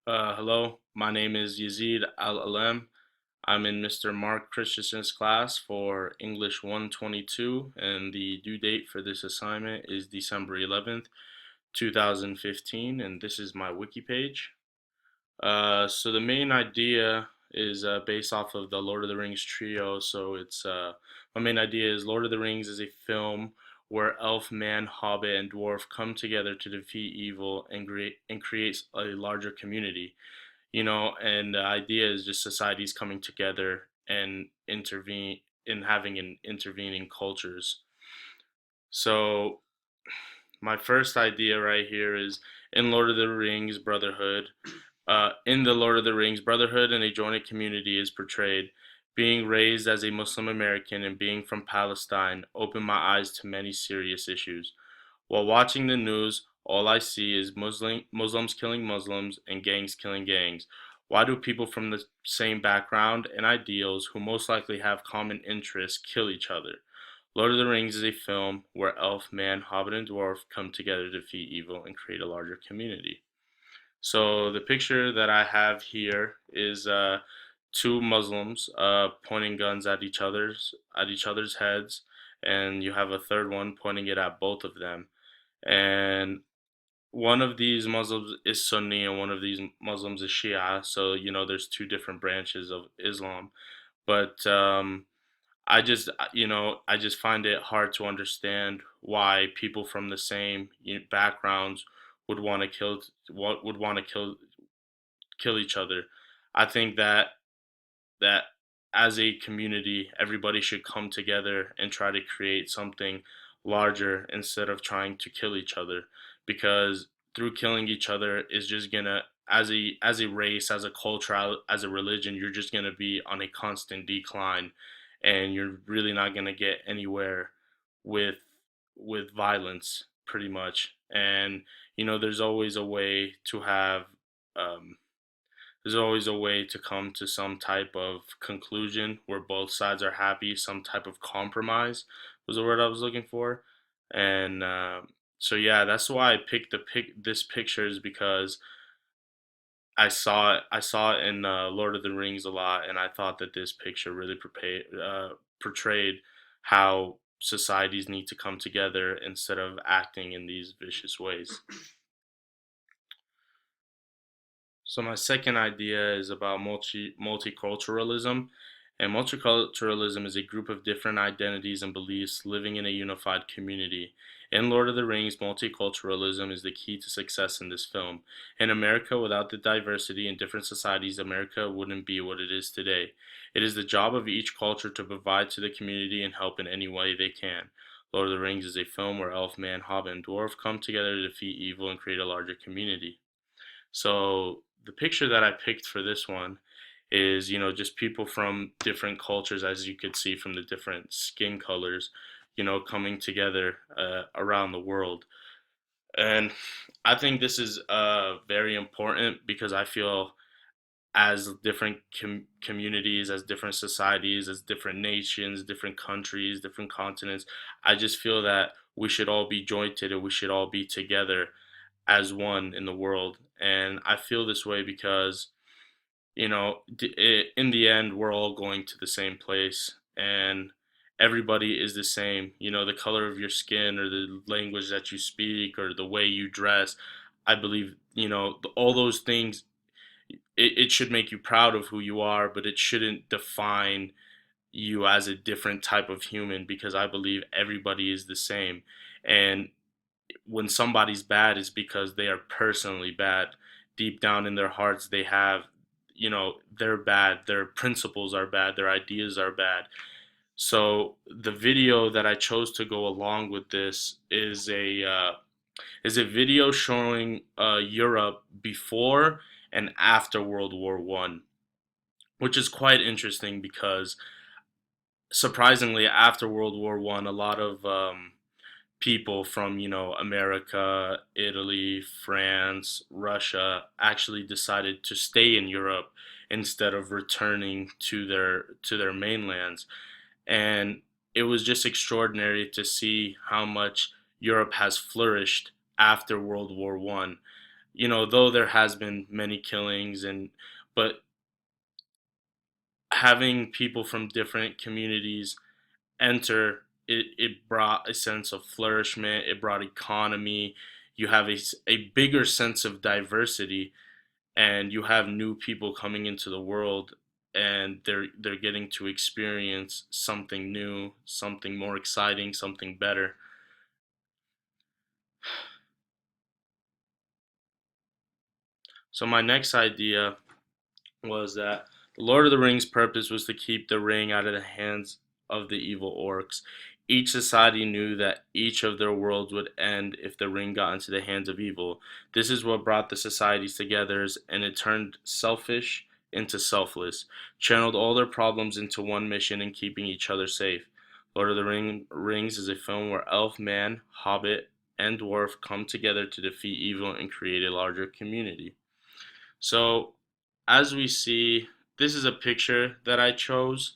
Hello, my name is Yazid Al-Alem. I'm in Mr. Mark Christensen's class for English 122, and the due date for this assignment is December 11th, 2015, and this is my wiki page. So the main idea is based off of the Lord of the Rings trio. My main idea is Lord of the Rings is a film where elf, man, hobbit, and dwarf come together to defeat evil and creates a larger community. And the idea is just societies coming together and intervene in having an intervening cultures. So my first idea right here is in Lord of the Rings Brotherhood. In the Lord of the Rings, brotherhood and a joined community is portrayed. Being raised as a Muslim American and being from Palestine opened my eyes to many serious issues. While watching the news, all I see is Muslims killing Muslims and gangs killing gangs. Why do people from the same background and ideals, who most likely have common interests, kill each other? Lord of the Rings is a film where elf, man, hobbit, and dwarf come together to defeat evil and create a larger community. So the picture that I have here is two Muslims pointing guns at each other's heads, and you have a third one pointing it at both of them. And one of these Muslims is Sunni, and one of these Muslims is Shia. So there's two different branches of Islam. But I just find it hard to understand why people from the same backgrounds would want to kill each other. I think that as a community, everybody should come together and try to create something larger instead of trying to kill each other, because through killing each other is just gonna, as a race, as a culture, as a religion, you're just gonna be on a constant decline, and you're really not gonna get anywhere with violence, pretty much. And there's always a way to have um, there's always a way to come to some type of conclusion where both sides are happy. Some type of compromise was the word I was looking for. And so yeah, that's why I picked this picture, is because I saw it in Lord of the Rings a lot, and I thought that this picture really portrayed how societies need to come together instead of acting in these vicious ways. So my second idea is about multiculturalism. And multiculturalism is a group of different identities and beliefs living in a unified community. In Lord of the Rings, multiculturalism is the key to success in this film. In America, without the diversity in different societies, America wouldn't be what it is today. It is the job of each culture to provide to the community and help in any way they can. Lord of the Rings is a film where elf, man, hobbit, and dwarf come together to defeat evil and create a larger community. So the picture that I picked for this one is, just people from different cultures, as you could see from the different skin colors, coming together around the world. And I think this is very important, because I feel as different communities, as different societies, as different nations, different countries, different continents, I just feel that we should all be jointed and we should all be together as one in the world. And I feel this way because, in the end, we're all going to the same place, and everybody is the same. The color of your skin, or the language that you speak, or the way you dress. I believe, all those things, it should make you proud of who you are, but it shouldn't define you as a different type of human, because I believe everybody is the same. And when somebody's bad, is because they are personally bad. Deep down in their hearts, they have, they're bad. Their principles are bad. Their ideas are bad. So the video that I chose to go along with this is a video showing Europe before and after World War I, which is quite interesting because, surprisingly, after World War I, a lot of people from America, Italy, France, Russia actually decided to stay in Europe instead of returning to their mainlands. And it was just extraordinary to see how much Europe has flourished after World War I. though there has been many killings, but having people from different communities enter, it brought a sense of flourishment. It brought economy. You have a bigger sense of diversity, and you have new people coming into the world, and they're getting to experience something new, something more exciting, something better. So my next idea was that the Lord of the Rings purpose was to keep the ring out of the hands of the evil orcs. Each society knew that each of their worlds would end if the ring got into the hands of evil. This is what brought the societies together, and it turned selfish into selfless, channeled all their problems into one mission in keeping each other safe. Lord of the Rings is a film where elf, man, hobbit, and dwarf come together to defeat evil and create a larger community. So, as we see, this is a picture that I chose,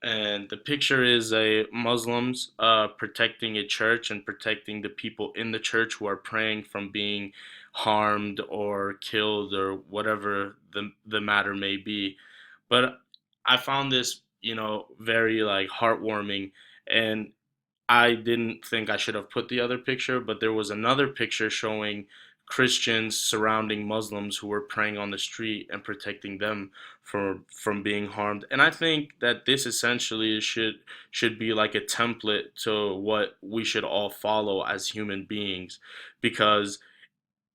and the picture is a Muslims protecting a church and protecting the people in the church who are praying from being harmed or killed or whatever the matter may be. But I found this, very like heartwarming, and I didn't think I should have put the other picture, but there was another picture showing Christians surrounding Muslims who were praying on the street and protecting them from being harmed. And I think that this essentially should be like a template to what we should all follow as human beings, because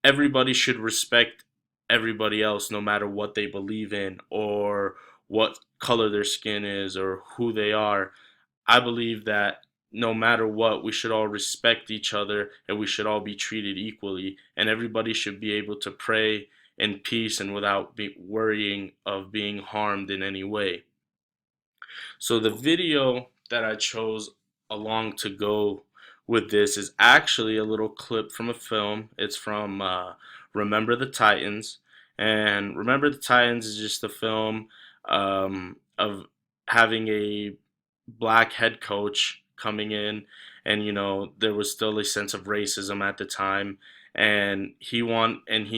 everybody should respect everybody else no matter what they believe in or what color their skin is or who they are. I believe that no matter what, we should all respect each other and we should all be treated equally. And everybody should be able to pray in peace and without worrying of being harmed in any way. So the video that I chose along to go with this is actually a little clip from a film. It's from Remember the Titans. And Remember the Titans is just a film of having a black head coach coming in, and there was still a sense of racism at the time, and he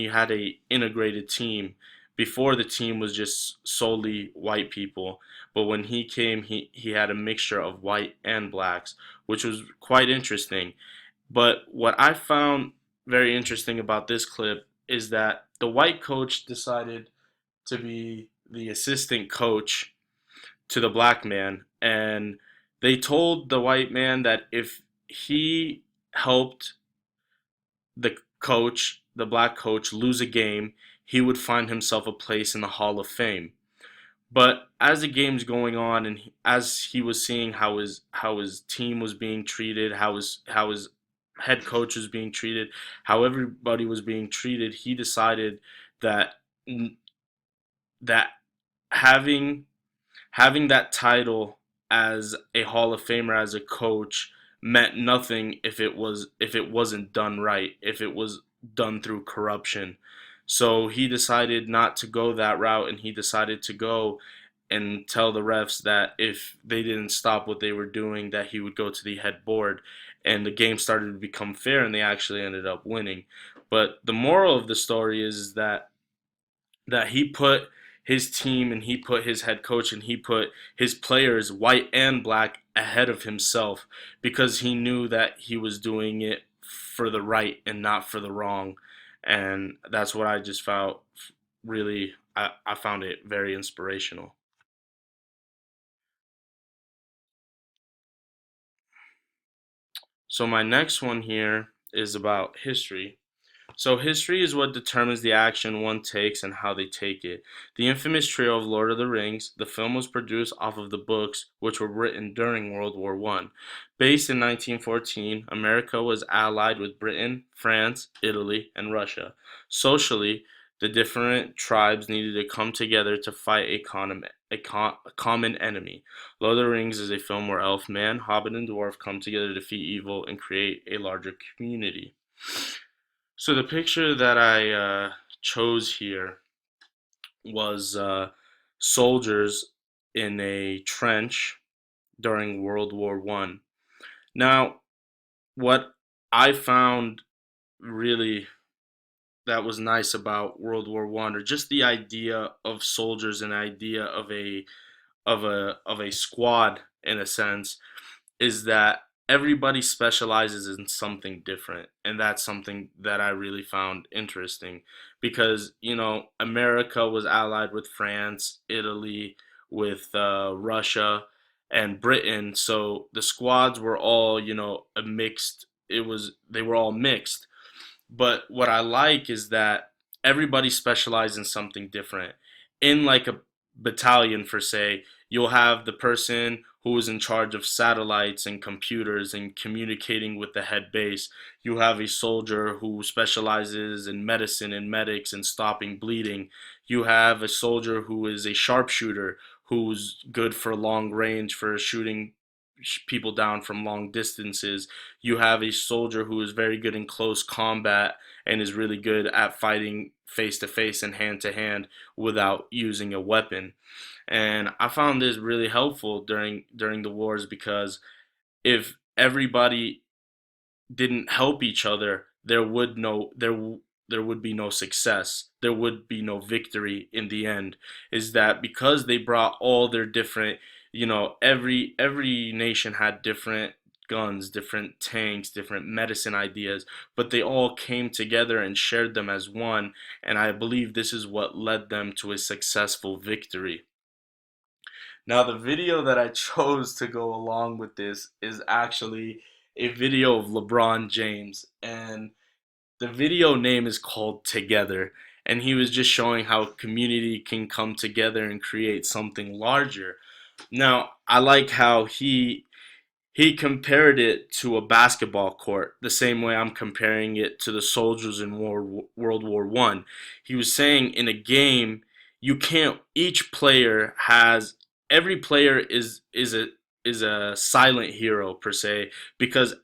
had a integrated team. Before, the team was just solely white people, but when he came, he had a mixture of white and blacks, which was quite interesting. But what I found very interesting about this clip is that the white coach decided to be the assistant coach to the black man, and they told the white man that if he helped the black coach, lose a game, he would find himself a place in the Hall of Fame. But as the game's going on, and as he was seeing how his team was being treated, how his head coach was being treated, how everybody was being treated, he decided that that having having that title as a Hall of Famer, as a coach, meant nothing if it wasn't done right, if it was done through corruption. So he decided not to go that route, and he decided to go and tell the refs that if they didn't stop what they were doing, that he would go to the head board. And the game started to become fair, and they actually ended up winning. But the moral of the story is that he put his team and he put his head coach and he put his players, white and black, ahead of himself, because he knew that he was doing it for the right and not for the wrong. And that's what I just found really, I found it very inspirational. So my next one here is about history. So history is what determines the action one takes and how they take it. The infamous trio of Lord of the Rings, the film was produced off of the books which were written during World War One. Based in 1914, America was allied with Britain, France, Italy, and Russia. Socially, the different tribes needed to come together to fight a common enemy. Lord of the Rings is a film where elf, man, hobbit, and dwarf come together to defeat evil and create a larger community. So the picture that I chose here was soldiers in a trench during World War One. Now, what I found really that was nice about World War One, or just the idea of soldiers and idea of a squad in a sense, is that everybody specializes in something different, and that's something that I really found interesting because America was allied with France, Italy, with Russia, and Britain, so the squads were all a mixed. They were all mixed, but what I like is that everybody specializes in something different. In like a battalion, for say, you'll have the person who is in charge of satellites and computers and communicating with the head base. You have a soldier who specializes in medicine and medics and stopping bleeding. You have a soldier who is a sharpshooter who's good for long range for shooting people down from long distances. You have a soldier who is very good in close combat and is really good at fighting face to face and hand to hand without using a weapon. And I found this really helpful during the wars because if everybody didn't help each other, there would be no success. There would be no victory in the end. Is that because they brought all their different, every nation had different guns, different tanks, different medicine ideas, but they all came together and shared them as one, and I believe this is what led them to a successful victory. Now, the video that I chose to go along with this is actually a video of LeBron James, and the video name is called Together. And he was just showing how community can come together and create something larger. Now, I like how he compared it to a basketball court, the same way I'm comparing it to the soldiers in World War One. He was saying in a game, you can't. Each player has every player is a silent hero per se because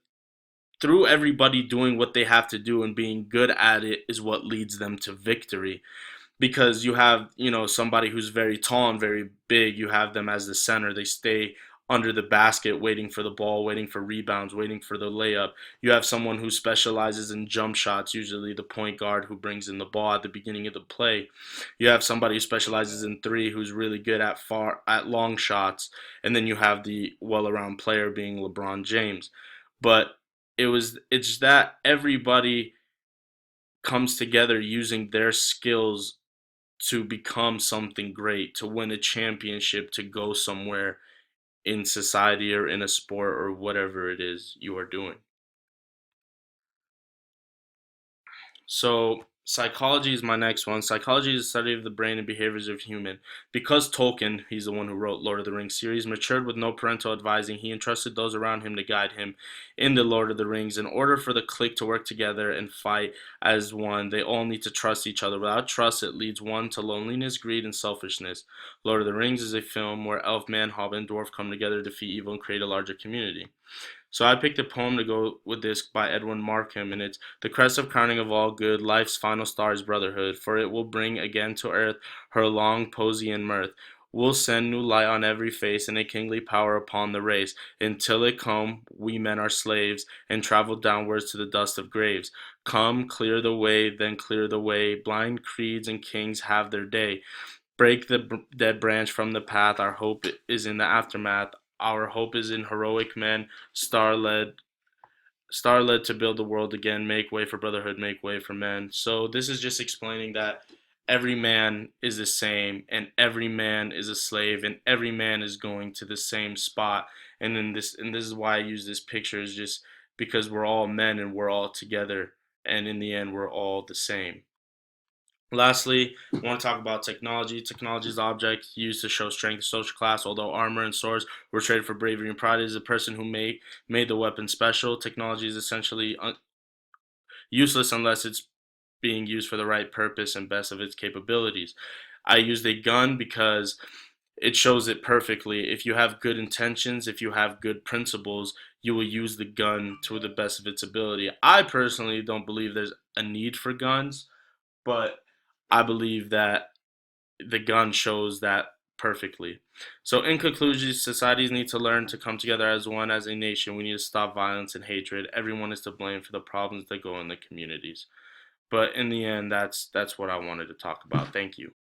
through everybody doing what they have to do and being good at it is what leads them to victory, because you have somebody who's very tall and very big. You have them as the center. They stay under the basket waiting for the ball, waiting for rebounds, waiting for the layup. You have someone who specializes in jump shots, usually the point guard who brings in the ball at the beginning of the play. You have somebody who specializes in three who's really good at long shots, and then you have the well-around player being LeBron James. But it's that everybody comes together using their skills to become something great, to win a championship, to go somewhere in society or in a sport or whatever it is you are doing. So, psychology is my next one. Psychology is the study of the brain and behaviors of human. Because Tolkien, he's the one who wrote Lord of the Rings series, matured with no parental advising, he entrusted those around him to guide him in the Lord of the Rings. In order for the clique to work together and fight as one, they all need to trust each other. Without trust, it leads one to loneliness, greed, and selfishness. Lord of the Rings is a film where elf, man, hobbit, and dwarf come together to defeat evil and create a larger community. So I picked a poem to go with this by Edwin Markham, and it's the crest of crowning of all good, life's final star is brotherhood, for it will bring again to earth her long posy and mirth. Will send new light on every face and a kingly power upon the race. Until it come, we men are slaves and travel downwards to the dust of graves. Come, clear the way, then clear the way. Blind creeds and kings have their day. Break the dead branch from the path. Our hope is in the aftermath. Our hope is in heroic men, star led, star led to build the world again. Make way for brotherhood, make way for men. So this is just explaining that every man is the same, and every man is a slave, and every man is going to the same spot. And this is why I use this picture, is just because we're all men and we're all together, and in the end, we're all the same. Lastly, I want to talk about technology. Technology is the object used to show strength of social class. Although armor and swords were traded for bravery and pride, it is the person who made the weapon special. Technology is essentially useless unless it's being used for the right purpose and best of its capabilities. I used a gun because it shows it perfectly. If you have good intentions, if you have good principles, you will use the gun to the best of its ability. I personally don't believe there's a need for guns, but I believe that the gun shows that perfectly. So, in conclusion, societies need to learn to come together as one, as a nation. We need to stop violence and hatred. Everyone is to blame for the problems that go in the communities. But in the end, that's what I wanted to talk about. Thank you.